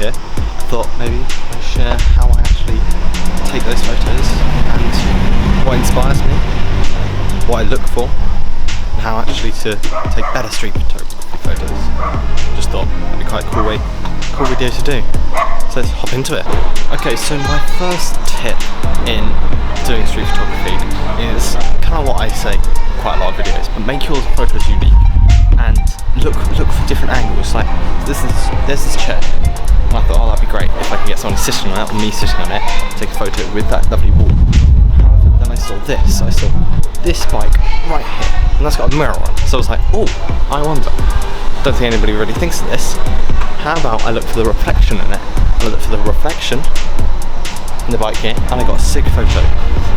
here, I thought maybe I'd share how I actually take those photos and what inspires me, what I look for, and how actually to take better street photography photos. Just thought that'd be quite a cool video to do. So let's hop into it. Okay, so my first tip in doing street photography is kind of what I say in quite a lot of videos, but make your photos unique and look for different angles. Like there's this chair, and I thought, oh, that'd be great if I can get someone sitting on it or me sitting on it, take a photo with that lovely wall. However, then I saw this bike right here, and that's got a mirror on it. So I was like, oh, I wonder. Don't think anybody really thinks of this. How about I look for the reflection in it? I look for the reflection in the bike here, and I got a sick photo.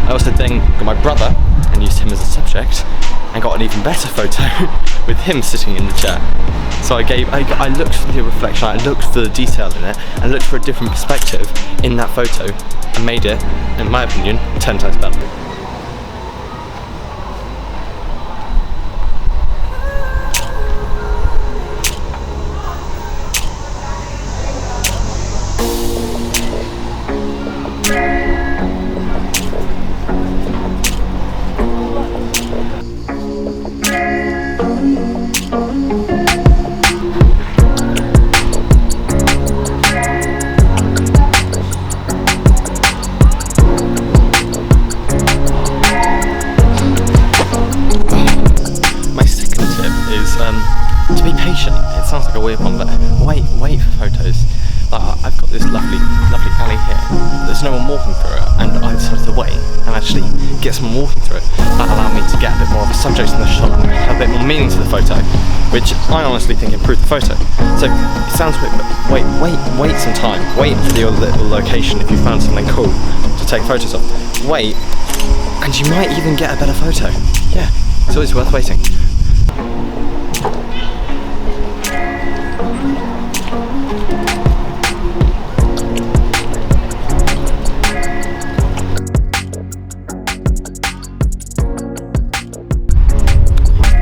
I also then got my brother and used him as a subject, and got an even better photo with him sitting in the chair. So I looked for the reflection, I looked for the detail in it, and looked for a different perspective in that photo, and made it, in my opinion, 10 times better. To be patient. It sounds like a weird one, but wait for photos. I've got this lovely alley here. There's no one walking through it, and I decided to wait and actually get someone walking through it. That allowed me to get a bit more of a subject in the shot and have a bit more meaning to the photo, which I honestly think improved the photo. So it sounds weird, but wait some time. Wait for your little location if you found something cool to take photos of. Wait, and you might even get a better photo. Yeah, it's always worth waiting.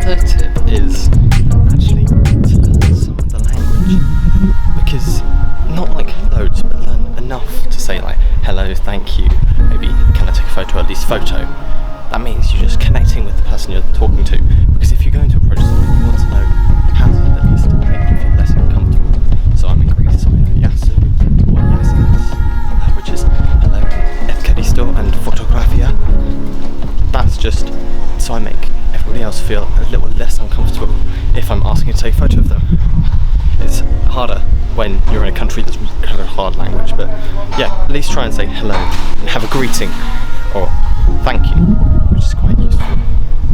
Third tip is actually to learn some of the language, because not like loads, but learn enough to say like hello, thank you, maybe can I take a photo, at least photo. That means you're just connecting with the person you're talking to, because if you're going to approach someone, you want to know how to at least make them feel less uncomfortable. So I'm in Greece, so I'm in Yasu, or Yasas, which is hello, Efkaristo and Fotografia. That's just so I make everybody else feel a little less uncomfortable if I'm asking to take a photo of them. It's harder when you're in a country that's kind of hard language, but yeah, at least try and say hello and have a greeting or thank you, which is quite useful.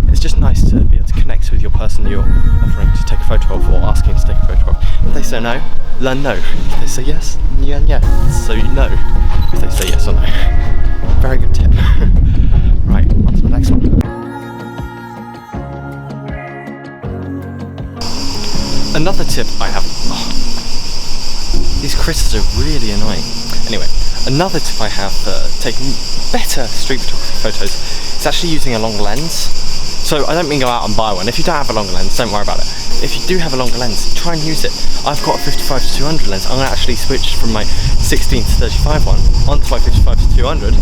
It's just nice to be able to connect with your person you're offering to take a photo of or asking to take a photo of. If they say no, learn no. If they say yes, yeah, so you know if they say yes or no. Very good tip. Right, on to the next one. Another tip I have. These critters are really annoying. Anyway, another tip I have for taking better street photography photos is actually using a long lens. So I don't mean go out and buy one. If you don't have a longer lens, don't worry about it. If you do have a longer lens, try and use it. I've got a 55-200 lens. I'm going to actually switch from my 16-35 one onto my 55-200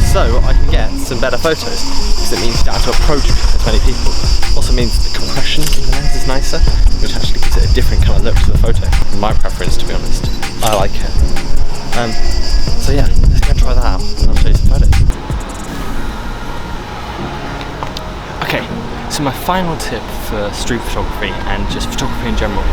so I can get some better photos, because it means you don't have to approach as many people. Also means the compression in the lens is nicer, which actually gives it a different kind of look to the photo. In my preference, to be honest. I like it. So yeah, let's go and try that out and I'll show you some photos. Okay, so my final tip for street photography and just photography in general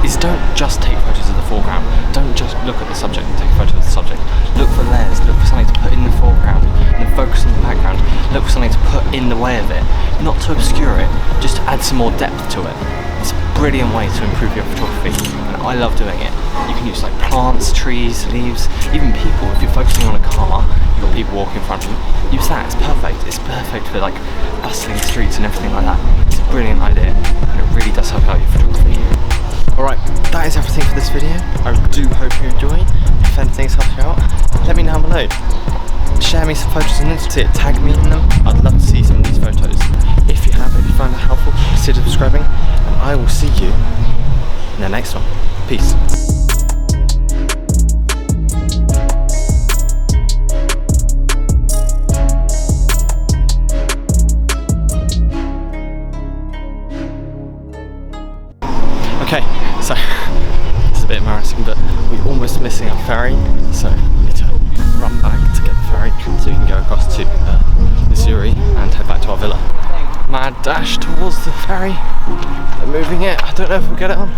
is don't just take photos of the foreground. Don't just look at the subject and take a photo of the subject. Look for layers, look for something to put in the foreground, and then focus on the background. Look for something to put in the way of it, not to obscure it, just to add some more depth to it. It's a brilliant way to improve your photography, and I love doing it. You can use like plants, trees, leaves, even people. If you're focusing on a car, you've got people walking in front of you, use that, it's perfect. It's perfect for like bustling streets and everything like that. It's a brilliant idea, and it really does help out your photography. Alright, that is everything for this video. I do hope you enjoyed. If anything's helped you out, let me know down below. Share me some photos on Instagram, tag me in them. I'd love to see some of these photos. If you have, if you found it helpful, consider subscribing, and I will see you in the next one. Peace. So it's a bit embarrassing, but we're almost missing our ferry, so we need to run back to get the ferry so we can go across to Missouri and head back to our villa. Mad dash towards the ferry. They're moving it. I don't know if we'll get it on.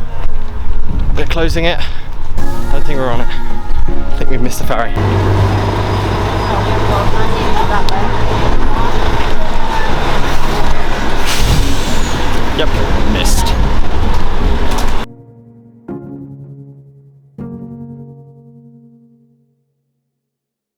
They're closing it. I don't think we're on it. I think we've missed the ferry. Yep, missed.